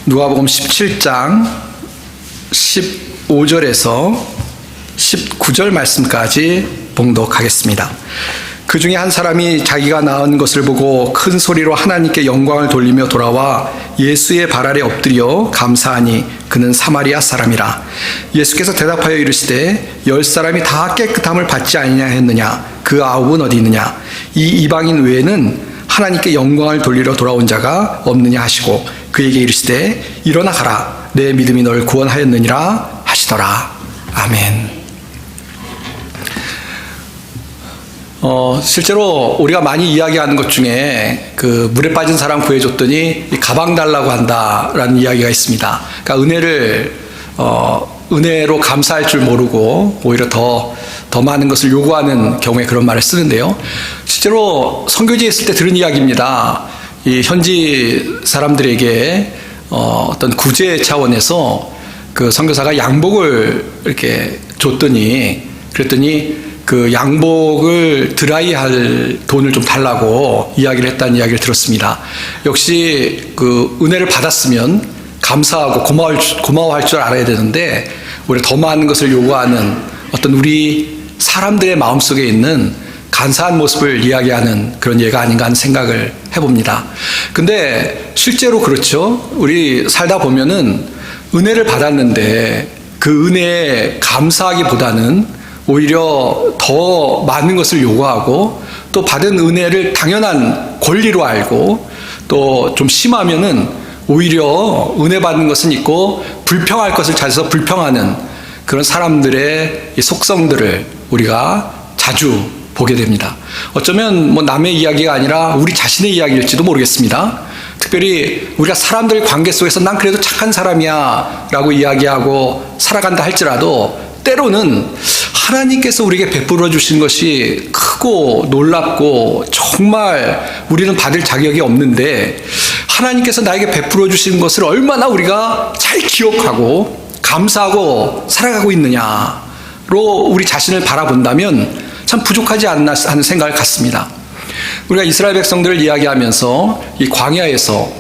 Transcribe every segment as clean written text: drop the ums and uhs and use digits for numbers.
누가복음 17장 15절에서 19절 말씀까지 봉독하겠습니다. 그 중에 한 사람이 자기가 낳은 것을 보고 큰 소리로 하나님께 영광을 돌리며 돌아와 예수의 발 아래 엎드려 감사하니 그는 사마리아 사람이라. 예수께서 대답하여 이르시되 10사람이 다 깨끗함을 받지 아니냐 했느냐? 그 9은 어디 있느냐? 이 이방인 외에는 하나님께 영광을 돌리러 돌아온 자가 없느냐 하시고 그에게 이르시되 일어나 가라, 내 믿음이 널 구원하였느니라 하시더라. 아멘. 실제로 우리가 많이 이야기하는 것 중에 그 물에 빠진 사람 구해줬더니 가방 달라고 한다라는 이야기가 있습니다. 그러니까 은혜로 감사할 줄 모르고 오히려 더 많은 것을 요구하는 경우에 그런 말을 쓰는데요. 실제로 선교지에 있을 때 들은 이야기입니다. 이 현지 사람들에게 어떤 구제 차원에서 그 선교사가 양복을 이렇게 그랬더니 그 양복을 드라이할 돈을 좀 달라고 이야기를 했다는 이야기를 들었습니다. 역시 그 은혜를 받았으면 감사하고 고마워할 줄 알아야 되는데 오히려 더 많은 것을 요구하는 어떤 우리 사람들의 마음속에 있는 간사한 모습을 이야기하는 그런 예가 아닌가 하는 생각을 해봅니다. 근데 실제로 그렇죠. 우리 살다 보면은 은혜를 받았는데 그 은혜에 감사하기보다는 오히려 더 많은 것을 요구하고 또 받은 은혜를 당연한 권리로 알고 또 좀 심하면은 오히려 은혜 받는 것은 있고 불평할 것을 찾아서 불평하는 그런 사람들의 속성들을 우리가 자주 보게 됩니다. 어쩌면 뭐 남의 이야기가 아니라 우리 자신의 이야기일지도 모르겠습니다. 특별히 우리가 사람들 관계 속에서 난 그래도 착한 사람이야 라고 이야기하고 살아간다 할지라도 때로는 하나님께서 우리에게 베풀어 주신 것이 크고 놀랍고 정말 우리는 받을 자격이 없는데 하나님께서 나에게 베풀어 주신 것을 얼마나 우리가 잘 기억하고 감사하고 살아가고 있느냐로 우리 자신을 바라본다면 참 부족하지 않나 하는 생각을 갖습니다. 우리가 이스라엘 백성들을 이야기하면서 이 광야에서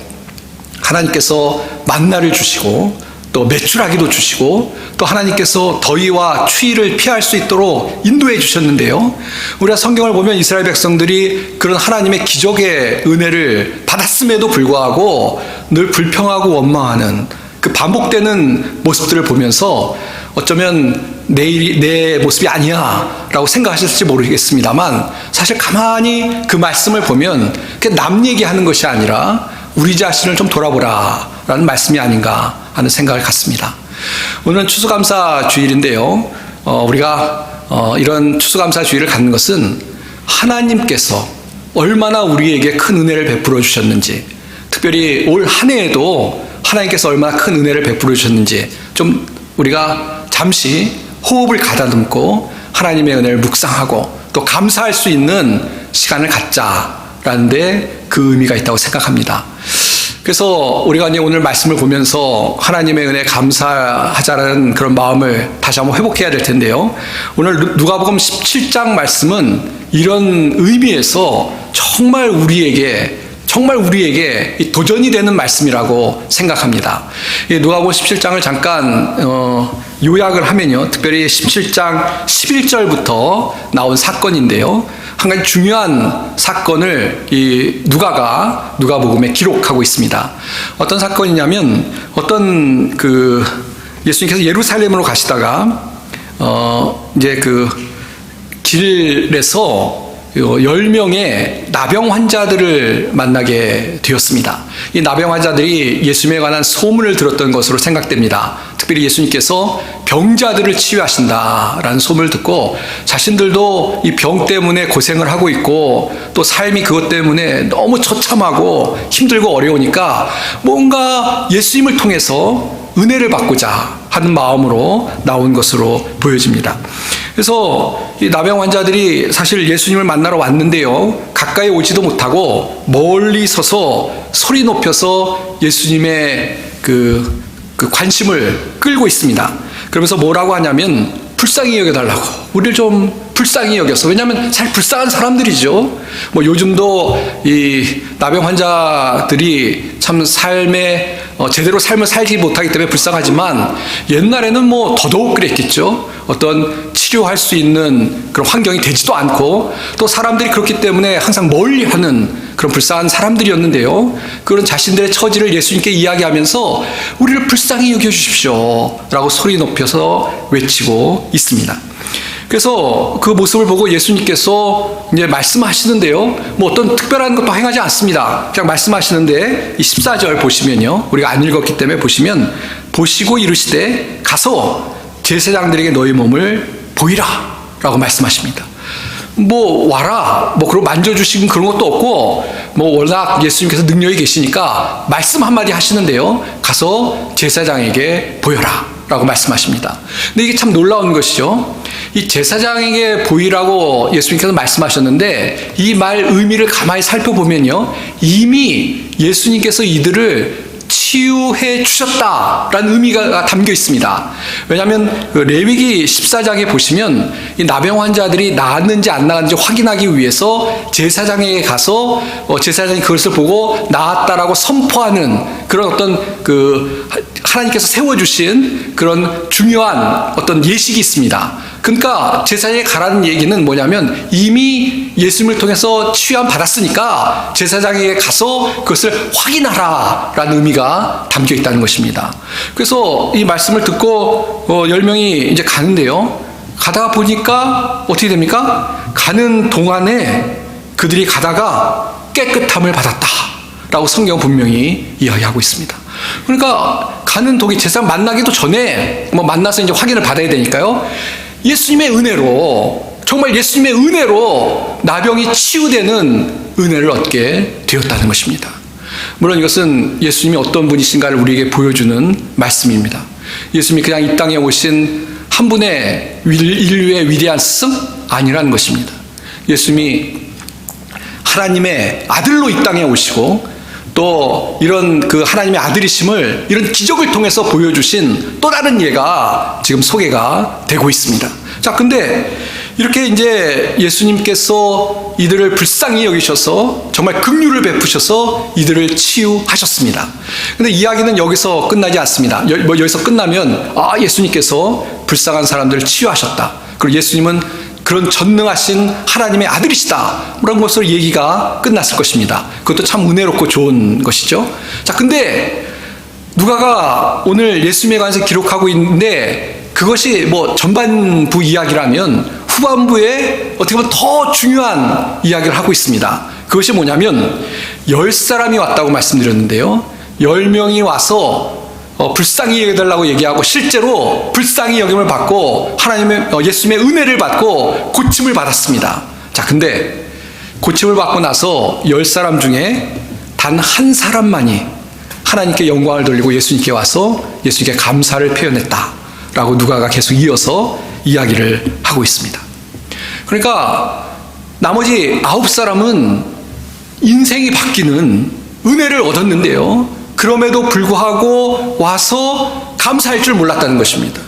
하나님께서 만나를 주시고 또 메추라기도 주시고 또 하나님께서 더위와 추위를 피할 수 있도록 인도해 주셨는데요. 우리가 성경을 보면 이스라엘 백성들이 그런 하나님의 기적의 은혜를 받았음에도 불구하고 늘 불평하고 원망하는 그 반복되는 모습들을 보면서 어쩌면 내 모습이 아니야 라고 생각하셨을지 모르겠습니다만 사실 가만히 그 말씀을 보면 남 얘기하는 것이 아니라 우리 자신을 좀 돌아보라 라는 말씀이 아닌가 하는 생각을 갖습니다. 오늘은 추수감사 주일인데요. 우리가 이런 추수감사 주일을 갖는 것은 하나님께서 얼마나 우리에게 큰 은혜를 베풀어 주셨는지, 특별히 올 한 해에도 하나님께서 얼마나 큰 은혜를 베풀어 주셨는지 좀 우리가 잠시 호흡을 가다듬고 하나님의 은혜를 묵상하고 또 감사할 수 있는 시간을 갖자라는 데 그 의미가 있다고 생각합니다. 그래서 우리가 이제 오늘 말씀을 보면서 하나님의 은혜에 감사하자라는 그런 마음을 다시 한번 회복해야 될 텐데요. 오늘 누가복음 17장 말씀은 이런 의미에서 정말 우리에게 도전이 되는 말씀이라고 생각합니다. 누가복음 17장을 잠깐 요약을 하면요. 특별히 17장 11절부터 나온 사건인데요. 한 가지 중요한 사건을 이 누가복음에 기록하고 있습니다. 어떤 사건이냐면 예수님께서 예루살렘으로 가시다가 이제 그 길에서 10명의 나병 환자들을 만나게 되었습니다. 이 나병 환자들이 예수님에 관한 소문을 들었던 것으로 생각됩니다. 특별히 예수님께서 병자들을 치유하신다라는 소문을 듣고 자신들도 이 병 때문에 고생을 하고 있고 또 삶이 그것 때문에 너무 처참하고 힘들고 어려우니까 뭔가 예수님을 통해서 은혜를 받고자 하는 마음으로 나온 것으로 보여집니다. 그래서 이 나병 환자들이 사실 예수님을 만나러 왔는데요. 가까이 오지도 못하고 멀리 서서 소리 높여서 예수님의 그 관심을 끌고 있습니다. 그러면서 뭐라고 하냐면 불쌍히 여겨달라고, 우리를 좀 불쌍히 여겨서. 왜냐하면 잘 불쌍한 사람들이죠. 뭐 요즘도 이 나병 환자들이 참 삶의 제대로 삶을 살지 못하기 때문에 불쌍하지만 옛날에는 뭐 더더욱 그랬겠죠. 어떤 치료할 수 있는 그런 환경이 되지도 않고 또 사람들이 그렇기 때문에 항상 멀리하는 그런 불쌍한 사람들이었는데요. 그런 자신들의 처지를 예수님께 이야기하면서 우리를 불쌍히 여겨주십시오 라고 소리 높여서 외치고 있습니다. 그래서 그 모습을 보고 예수님께서 이제 말씀하시는데요. 뭐 어떤 특별한 것도 행하지 않습니다. 그냥 말씀하시는데 이 14절 보시면요. 우리가 안 읽었기 때문에 보시면 보시고 이르시되 가서 제사장들에게 너희 몸을 보이라 라고 말씀하십니다. 뭐 와라 뭐 그런 만져주시는 그런 것도 없고 뭐 워낙 예수님께서 능력이 계시니까 말씀 한마디 하시는데요. 가서 제사장에게 보여라 라고 말씀하십니다. 근데 이게 참 놀라운 것이죠. 이 제사장에게 보이라고 예수님께서 말씀하셨는데 이 말 의미를 가만히 살펴보면요. 이미 예수님께서 이들을 치유해 주셨다라는 의미가 담겨 있습니다. 왜냐하면 레위기 14장에 보시면 이 나병 환자들이 나았는지 안 나았는지 확인하기 위해서 제사장에게 가서 제사장이 그것을 보고 나았다라고 선포하는 그런 어떤 그 하나님께서 세워주신 그런 중요한 어떤 예식이 있습니다. 그러니까 제사장에 가라는 얘기는 뭐냐면 이미 예수님을 통해서 치유함 받았으니까 제사장에게 가서 그것을 확인하라라는 의미가 담겨 있다는 것입니다. 그래서 이 말씀을 듣고 10명이 이제 가는데요. 가다가 보니까 어떻게 됩니까? 가는 동안에 그들이 가다가 깨끗함을 받았다라고 성경은 분명히 이야기하고 있습니다. 그러니까 가는 동이 제사장 만나기도 전에 뭐 만나서 이제 확인을 받아야 되니까요. 예수님의 은혜로 정말 예수님의 은혜로 나병이 치유되는 은혜를 얻게 되었다는 것입니다. 물론 이것은 예수님이 어떤 분이신가를 우리에게 보여주는 말씀입니다. 예수님이 그냥 이 땅에 오신 한 분의 인류의 위대한 스승 아니라는 것입니다. 예수님이 하나님의 아들로 이 땅에 오시고 또 이런 그 하나님의 아들이심을 이런 기적을 통해서 보여주신 또 다른 예가 지금 소개가 되고 있습니다. 자, 근데 이렇게 이제 예수님께서 이들을 불쌍히 여기셔서 정말 긍휼을 베푸셔서 이들을 치유하셨습니다. 근데 이야기는 여기서 끝나지 않습니다. 여기서 끝나면 예수님께서 불쌍한 사람들을 치유하셨다. 그리고 예수님은 그런 전능하신 하나님의 아들이시다. 그런 것으로 얘기가 끝났을 것입니다. 그것도 참 은혜롭고 좋은 것이죠. 자, 근데 누가가 오늘 예수님에 관해서 기록하고 있는데 그것이 뭐 전반부 이야기라면 후반부에 어떻게 보면 더 중요한 이야기를 하고 있습니다. 그것이 뭐냐면 10사람이 왔다고 말씀드렸는데요. 10명이 와서 불쌍히 여겨달라고 얘기하고 실제로 불쌍히 여김을 받고 하나님의 예수님의 은혜를 받고 고침을 받았습니다. 자, 근데 고침을 받고 나서 10사람 중에 단 한 사람만이 하나님께 영광을 돌리고 예수님께 와서 예수님께 감사를 표현했다라고 누가가 계속 이어서 이야기를 하고 있습니다. 그러니까 나머지 9사람은 인생이 바뀌는 은혜를 얻었는데요. 그럼에도 불구하고 와서 감사할 줄 몰랐다는 것입니다.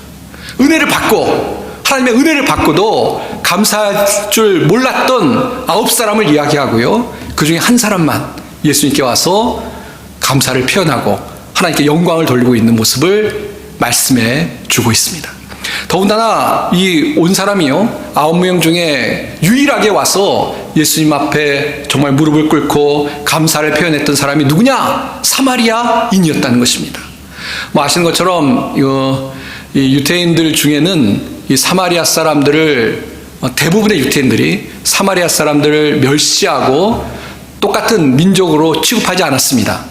은혜를 받고 하나님의 은혜를 받고도 감사할 줄 몰랐던 9사람을 이야기하고요. 그 중에 한 사람만 예수님께 와서 감사를 표현하고 하나님께 영광을 돌리고 있는 모습을 말씀해 주고 있습니다. 더군다나 이 온 사람이요 9명 중에 유일하게 와서 예수님 앞에 정말 무릎을 꿇고 감사를 표현했던 사람이 누구냐? 사마리아인이었다는 것입니다. 뭐 아시는 것처럼 이 유태인들 중에는 이 사마리아 사람들을 대부분의 유태인들이 사마리아 사람들을 멸시하고 똑같은 민족으로 취급하지 않았습니다.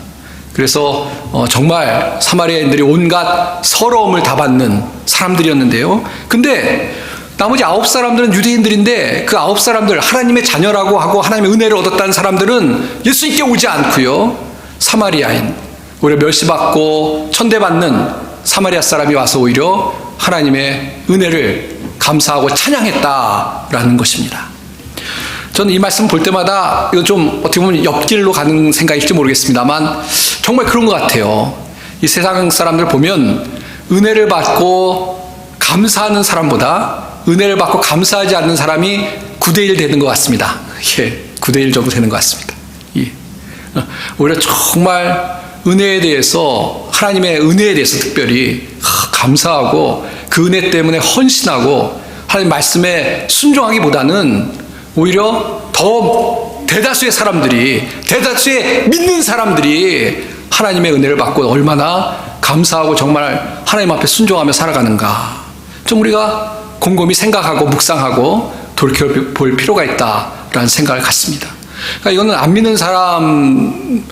그래서 정말 사마리아인들이 온갖 서러움을 다 받는 사람들이었는데요. 근데 나머지 9사람들은 유대인들인데 그 9사람들 하나님의 자녀라고 하고 하나님의 은혜를 얻었다는 사람들은 예수님께 오지 않고요. 사마리아인, 오히려 멸시받고 천대받는 사마리아 사람이 와서 오히려 하나님의 은혜를 감사하고 찬양했다라는 것입니다. 저는 이 말씀 볼 때마다 이거 좀 어떻게 보면 옆길로 가는 생각일지 모르겠습니다만 정말 그런 것 같아요. 이 세상 사람들 보면 은혜를 받고 감사하는 사람보다 은혜를 받고 감사하지 않는 사람이 9대1 되는 것 같습니다. 예, 9대1 정도 되는 것 같습니다. 예. 오히려 정말 은혜에 대해서 하나님의 은혜에 대해서 특별히 감사하고 그 은혜 때문에 헌신하고 하나님 말씀에 순종하기보다는 오히려 더 대다수의 사람들이, 대다수의 믿는 사람들이 하나님의 은혜를 받고 얼마나 감사하고 정말 하나님 앞에 순종하며 살아가는가, 좀 우리가 곰곰이 생각하고 묵상하고 돌이켜볼 필요가 있다라는 생각을 갖습니다. 그러니까 이거는 안 믿는 사람들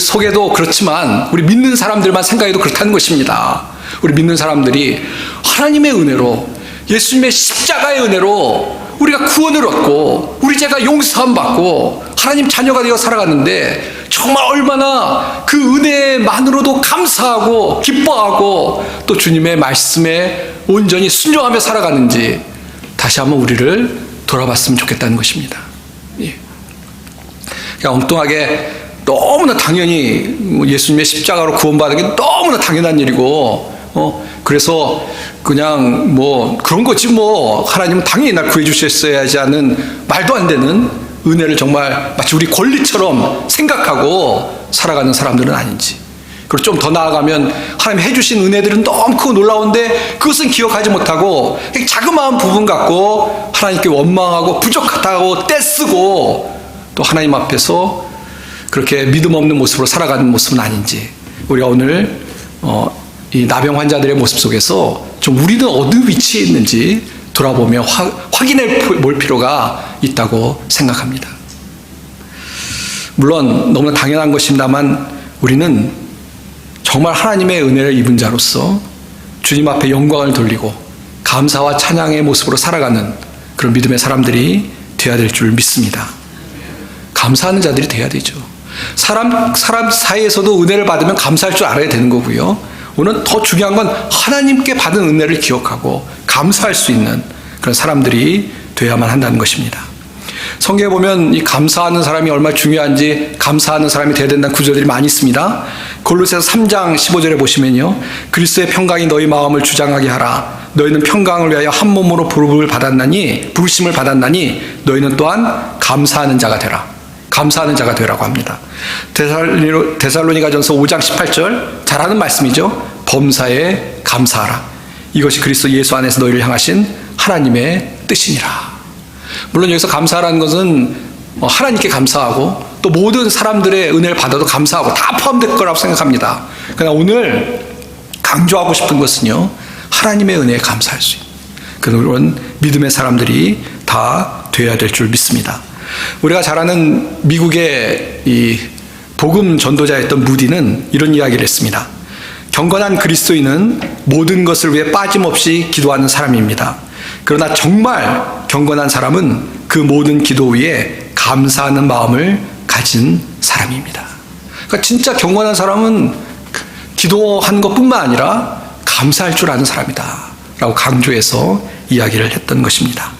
속에도 그렇지만 우리 믿는 사람들만 생각해도 그렇다는 것입니다. 우리 믿는 사람들이 하나님의 은혜로, 예수님의 십자가의 은혜로 우리가 구원을 얻고 우리 죄가 용서함 받고 하나님 자녀가 되어 살아갔는데 정말 얼마나 그 은혜만으로도 감사하고 기뻐하고 또 주님의 말씀에 온전히 순종하며 살아가는지 다시 한번 우리를 돌아봤으면 좋겠다는 것입니다. 예. 그냥 엉뚱하게 너무나 당연히 예수님의 십자가로 구원받는 게 너무나 당연한 일이고, 그래서 그냥 뭐 그런 거지 뭐 하나님은 당연히 날 구해주셨어야지 하는 말도 안 되는 은혜를 정말 마치 우리 권리처럼 생각하고 살아가는 사람들은 아닌지, 그리고 좀 더 나아가면 하나님 해주신 은혜들은 너무 크고 놀라운데 그것은 기억하지 못하고 자그마한 부분 갖고 하나님께 원망하고 부족하다고 떼쓰고 또 하나님 앞에서 그렇게 믿음 없는 모습으로 살아가는 모습은 아닌지, 우리가 오늘 이 나병 환자들의 모습 속에서 좀 우리는 어느 위치에 있는지 돌아보며 확인해 볼 필요가 있다고 생각합니다. 물론 너무나 당연한 것입니다만 우리는 정말 하나님의 은혜를 입은 자로서 주님 앞에 영광을 돌리고 감사와 찬양의 모습으로 살아가는 그런 믿음의 사람들이 되어야 될 줄 믿습니다. 감사하는 자들이 되어야 되죠. 사람 사이에서도 은혜를 받으면 감사할 줄 알아야 되는 거고요. 오늘 더 중요한 건 하나님께 받은 은혜를 기억하고 감사할 수 있는 그런 사람들이 되어야만 한다는 것입니다. 성경에 보면 이 감사하는 사람이 얼마나 중요한지, 감사하는 사람이 되어야 된다는 구절들이 많이 있습니다. 골로새서 3장 15절에 보시면요, 그리스도의 평강이 너희 마음을 주장하게 하라. 너희는 평강을 위하여 한 몸으로 부르심을 받았나니 너희는 또한 감사하는 자가 되라. 감사하는 자가 되라고 합니다. 데살로니가전서 5장 18절 잘 아는 말씀이죠. 범사에 감사하라. 이것이 그리스도 예수 안에서 너희를 향하신 하나님의 뜻이니라. 물론 여기서 감사하라는 것은 하나님께 감사하고 또 모든 사람들의 은혜를 받아도 감사하고 다 포함될 거라고 생각합니다. 그러나 오늘 강조하고 싶은 것은요, 하나님의 은혜에 감사할 수 있는 그런 믿음의 사람들이 다 되어야 될 줄 믿습니다. 우리가 잘 아는 미국의 이 복음 전도자였던 무디는 이런 이야기를 했습니다. 경건한 그리스도인은 모든 것을 위해 빠짐없이 기도하는 사람입니다. 그러나 정말 경건한 사람은 그 모든 기도 위에 감사하는 마음을 가진 사람입니다. 그러니까 진짜 경건한 사람은 기도하는 것뿐만 아니라 감사할 줄 아는 사람이다 라고 강조해서 이야기를 했던 것입니다.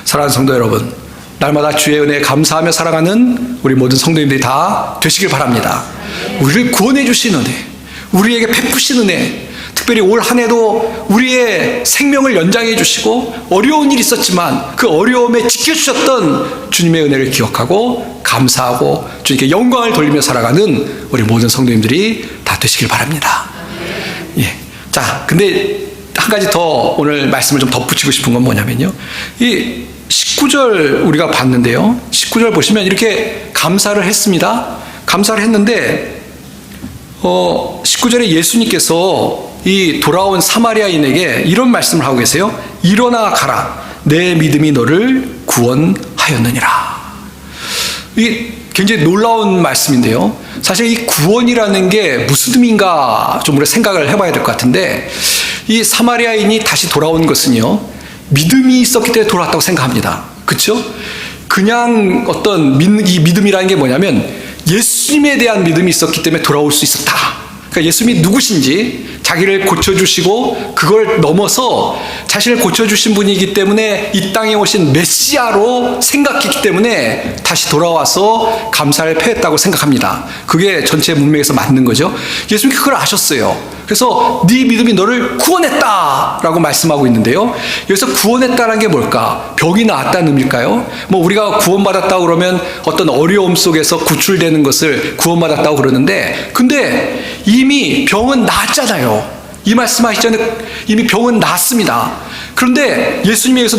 사랑하는 성도 여러분, 날마다 주의 은혜에 감사하며 살아가는 우리 모든 성도님들이 다 되시길 바랍니다. 우리를 구원해 주신 은혜, 우리에게 베푸신 은혜, 특별히 올 한 해도 우리의 생명을 연장해 주시고 어려운 일이 있었지만 그 어려움에 지켜주셨던 주님의 은혜를 기억하고 감사하고 주님께 영광을 돌리며 살아가는 우리 모든 성도님들이 다 되시길 바랍니다. 예. 자, 근데 한 가지 더 오늘 말씀을 좀 덧붙이고 싶은 건 뭐냐면요, 이 19절 우리가 봤는데요, 19절 보시면 이렇게 감사를 했습니다. 감사를 했는데 19절에 예수님께서 이 돌아온 사마리아인에게 이런 말씀을 하고 계세요. 일어나 가라. 내 믿음이 너를 구원하였느니라. 이 굉장히 놀라운 말씀인데요. 사실 이 구원이라는 게 무슨 의미인가 좀 우리가 생각을 해봐야 될 것 같은데, 이 사마리아인이 다시 돌아온 것은요, 믿음이 있었기 때문에 돌아왔다고 생각합니다. 그렇죠? 그냥 어떤 이 믿음이라는 게 뭐냐면 예수님에 대한 믿음이 있었기 때문에 돌아올 수 있었다. 그러니까 예수님이 누구신지, 자기를 고쳐주시고 그걸 넘어서 자신을 고쳐주신 분이기 때문에 이 땅에 오신 메시아로 생각했기 때문에 다시 돌아와서 감사를 표했다고 생각합니다. 그게 전체 문맥에서 맞는 거죠. 예수님이 그걸 아셨어요. 그래서 네 믿음이 너를 구원했다 라고 말씀하고 있는데요, 여기서 구원했다는 게 뭘까? 병이 나았다는 의미일까요? 뭐 우리가 구원받았다고 그러면 어떤 어려움 속에서 구출되는 것을 구원받았다고 그러는데, 근데 이 이미 병은 나았잖아요. 이 말씀하시기 전에 이미 병은 나았습니다. 그런데 예수님이 여기서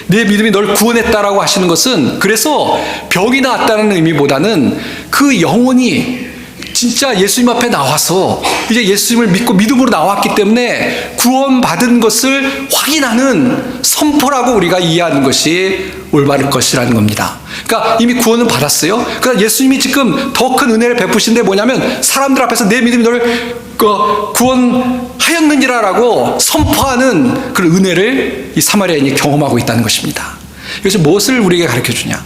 내 믿음이 널 구원했다라고 하시는 것은, 그래서 병이 나았다는 의미보다는 그 영혼이 진짜 예수님 앞에 나와서 이제 예수님을 믿고 믿음으로 나왔기 때문에 구원받은 것을 확인하는 선포라고 우리가 이해하는 것이 올바른 것이라는 겁니다. 그러니까 이미 구원은 받았어요. 그러니까 예수님이 지금 더 큰 은혜를 베푸신데 뭐냐면, 사람들 앞에서 내 믿음이 너를 구원하였느니라라고 선포하는 그런 은혜를 이 사마리아인이 경험하고 있다는 것입니다. 그래서 무엇을 우리에게 가르쳐주냐?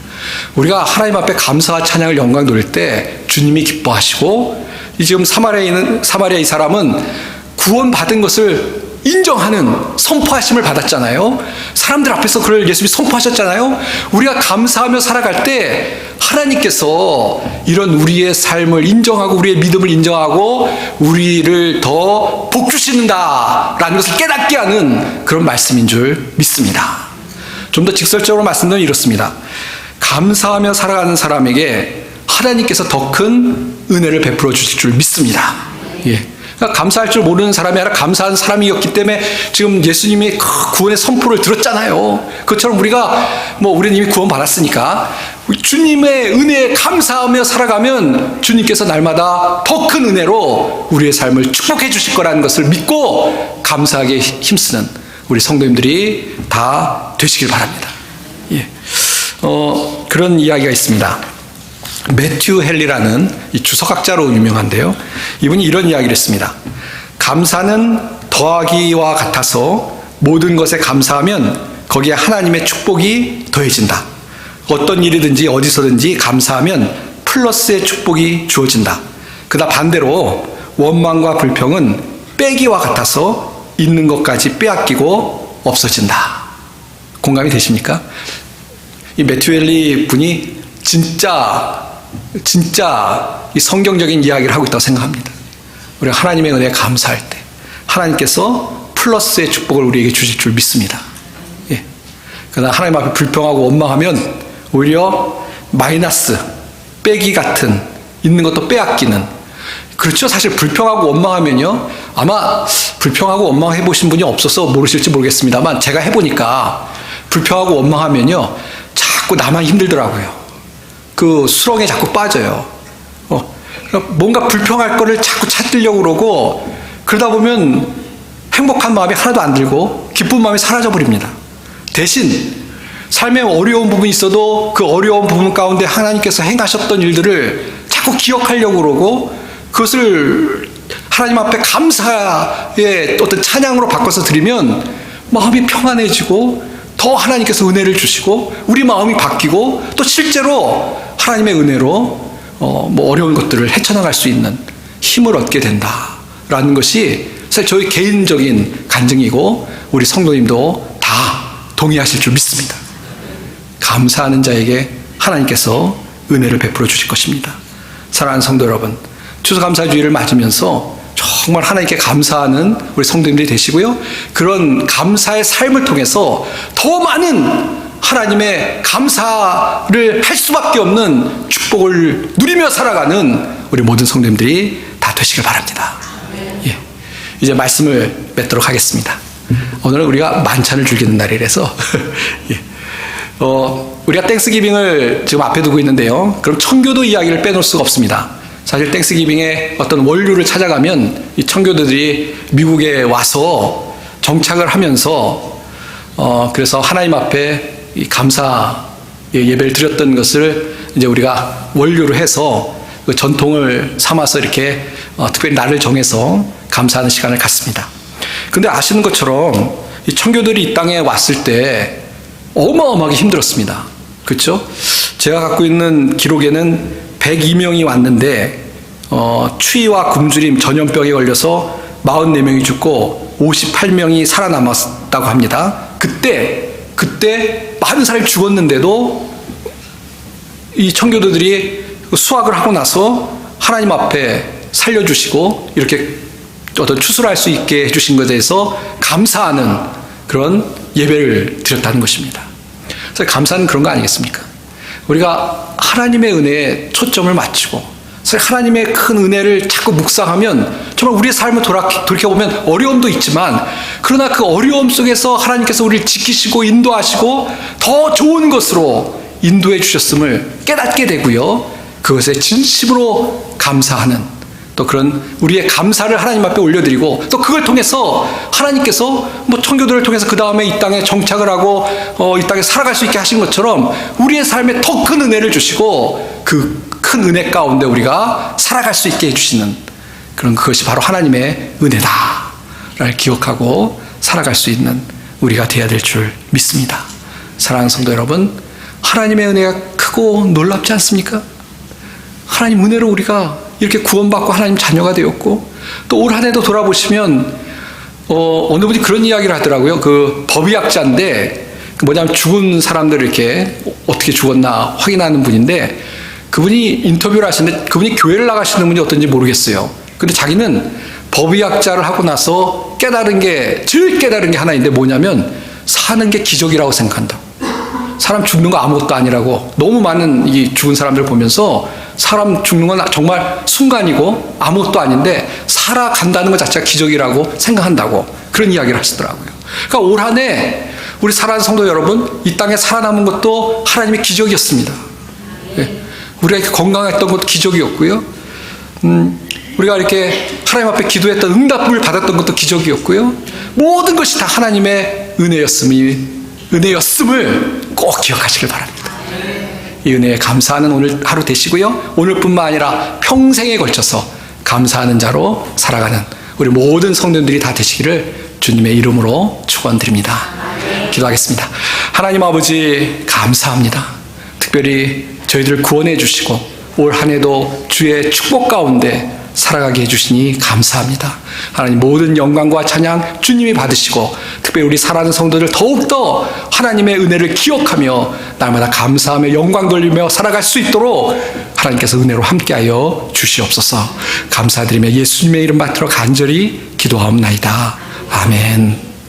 우리가 하나님 앞에 감사와 찬양을 영광 돌릴 때 주님이 기뻐하시고, 지금 사마리아 이 사람은 구원받은 것을 인정하는 선포하심을 받았잖아요. 사람들 앞에서 그걸 예수님이 선포하셨잖아요. 우리가 감사하며 살아갈 때 하나님께서 이런 우리의 삶을 인정하고 우리의 믿음을 인정하고 우리를 더 복주시는다라는 것을 깨닫게 하는 그런 말씀인 줄 믿습니다. 좀 더 직설적으로 말씀드리면 이렇습니다. 감사하며 살아가는 사람에게 하나님께서 더 큰 은혜를 베풀어 주실 줄 믿습니다. 예. 그러니까 감사할 줄 모르는 사람이 아니라 감사한 사람이었기 때문에 지금 예수님이 구원의 선포를 들었잖아요. 그것처럼 우리는 이미 구원 받았으니까 주님의 은혜에 감사하며 살아가면 주님께서 날마다 더 큰 은혜로 우리의 삶을 축복해 주실 거라는 것을 믿고 감사하게 힘쓰는 우리 성도님들이 다 되시길 바랍니다. 예. 그런 이야기가 있습니다. 매튜 헨리라는 이 주석학자로 유명한데요. 이분이 이런 이야기를 했습니다. 감사는 더하기와 같아서 모든 것에 감사하면 거기에 하나님의 축복이 더해진다. 어떤 일이든지 어디서든지 감사하면 플러스의 축복이 주어진다. 그다 반대로 원망과 불평은 빼기와 같아서 있는 것까지 빼앗기고 없어진다. 공감이 되십니까? 이 매튜 헨리 분이 진짜 이 성경적인 이야기를 하고 있다고 생각합니다. 우리가 하나님의 은혜에 감사할 때 하나님께서 플러스의 축복을 우리에게 주실 줄 믿습니다. 예. 그러나 하나님 앞에 불평하고 원망하면 오히려 마이너스, 빼기 같은, 있는 것도 빼앗기는. 그렇죠. 사실 불평하고 원망하면요, 아마 불평하고 원망해 보신 분이 없어서 모르실지 모르겠습니다만, 제가 해보니까 불평하고 원망하면요 자꾸 나만 힘들더라고요. 그 수렁에 자꾸 빠져요. 뭔가 불평할 거를 자꾸 찾으려고 그러고, 그러다 보면 행복한 마음이 하나도 안 들고 기쁜 마음이 사라져 버립니다. 대신 삶에 어려운 부분이 있어도 그 어려운 부분 가운데 하나님께서 행하셨던 일들을 자꾸 기억하려고 그러고, 그것을 하나님 앞에 감사의 어떤 찬양으로 바꿔서 드리면 마음이 평안해지고 더 하나님께서 은혜를 주시고 우리 마음이 바뀌고 또 실제로 하나님의 은혜로 어려운 것들을 헤쳐나갈 수 있는 힘을 얻게 된다라는 것이 사실 저희 개인적인 간증이고, 우리 성도님도 다 동의하실 줄 믿습니다. 감사하는 자에게 하나님께서 은혜를 베풀어 주실 것입니다. 사랑하는 성도 여러분, 추수감사주의를 맞으면서 정말 하나님께 감사하는 우리 성도님들이 되시고요, 그런 감사의 삶을 통해서 더 많은 하나님의 감사를 할 수밖에 없는 축복을 누리며 살아가는 우리 모든 성도님들이 다 되시길 바랍니다. 예. 이제 말씀을 맺도록 하겠습니다. 오늘은 우리가 만찬을 즐기는 날이라서 예. 우리가 땡스기빙을 지금 앞에 두고 있는데요, 그럼 청교도 이야기를 빼놓을 수가 없습니다. 사실 땡스기빙의 어떤 원류를 찾아가면 이 청교도들이 미국에 와서 정착을 하면서 그래서 하나님 앞에 이 감사 예배를 드렸던 것을 이제 우리가 원류로 해서 그 전통을 삼아서 이렇게 특별히 날을 정해서 감사하는 시간을 갖습니다. 근데 아시는 것처럼 이 청교도들이 이 땅에 왔을 때 어마어마하게 힘들었습니다. 그렇죠? 제가 갖고 있는 기록에는 102명이 왔는데 추위와 굶주림, 전염병에 걸려서 44명이 죽고 58명이 살아남았다고 합니다. 그때 많은 사람이 죽었는데도 이 청교도들이 수학을 하고 나서 하나님 앞에 살려주시고 이렇게 어떤 추수를 할 수 있게 해주신 것에 대해서 감사하는 그런 예배를 드렸다는 것입니다. 그래서 감사는 그런 거 아니겠습니까? 우리가 하나님의 은혜에 초점을 맞추고 그래서 하나님의 큰 은혜를 자꾸 묵상하면 정말 우리의 삶을 돌이켜보면 어려움도 있지만, 그러나 그 어려움 속에서 하나님께서 우리를 지키시고 인도하시고 더 좋은 것으로 인도해 주셨음을 깨닫게 되고요, 그것에 진심으로 감사하는, 또 그런 우리의 감사를 하나님 앞에 올려드리고, 또 그걸 통해서 하나님께서 청교도를 통해서 그 다음에 이 땅에 정착을 하고 이 땅에 살아갈 수 있게 하신 것처럼 우리의 삶에 더 큰 은혜를 주시고 그 큰 은혜 가운데 우리가 살아갈 수 있게 해주시는, 그런 그것이 바로 하나님의 은혜다를 기억하고 살아갈 수 있는 우리가 되어야 될 줄 믿습니다. 사랑하는 성도 여러분, 하나님의 은혜가 크고 놀랍지 않습니까? 하나님 은혜로 우리가 이렇게 구원받고 하나님 자녀가 되었고, 또 올 한 해도 돌아보시면 어느 분이 그런 이야기를 하더라고요. 그 법의학자인데, 뭐냐면 죽은 사람들을 이렇게 어떻게 죽었나 확인하는 분인데, 그분이 인터뷰를 하시는데 그분이 교회를 나가시는 분이 어떤지 모르겠어요. 근데 자기는 법의학자를 하고 나서 제일 깨달은 게 하나 있는데, 뭐냐면 사는 게 기적이라고 생각한다. 사람 죽는 거 아무것도 아니라고. 너무 많은 이 죽은 사람들을 보면서 사람 죽는 건 정말 순간이고 아무것도 아닌데 살아간다는 것 자체가 기적이라고 생각한다고, 그런 이야기를 하시더라고요. 그러니까 올 한 해 우리 사랑하는 성도 여러분, 이 땅에 살아남은 것도 하나님의 기적이었습니다. 우리가 이렇게 건강했던 것도 기적이었고요, 우리가 이렇게 하나님 앞에 기도했던 응답을 받았던 것도 기적이었고요, 모든 것이 다 하나님의 은혜였음을 꼭 기억하시길 바랍니다. 이 은혜에 감사하는 오늘 하루 되시고요, 오늘뿐만 아니라 평생에 걸쳐서 감사하는 자로 살아가는 우리 모든 성도들이 다 되시기를 주님의 이름으로 축원드립니다. 기도하겠습니다. 하나님 아버지, 감사합니다. 특별히 저희들을 구원해 주시고 올 한 해도 주의 축복 가운데 살아가게 해주시니 감사합니다. 하나님, 모든 영광과 찬양 주님이 받으시고, 특별히 우리 사랑하는 성도들 더욱더 하나님의 은혜를 기억하며 날마다 감사하며 영광 돌리며 살아갈 수 있도록 하나님께서 은혜로 함께하여 주시옵소서. 감사드리며 예수님의 이름 받들어 간절히 기도하옵나이다. 아멘.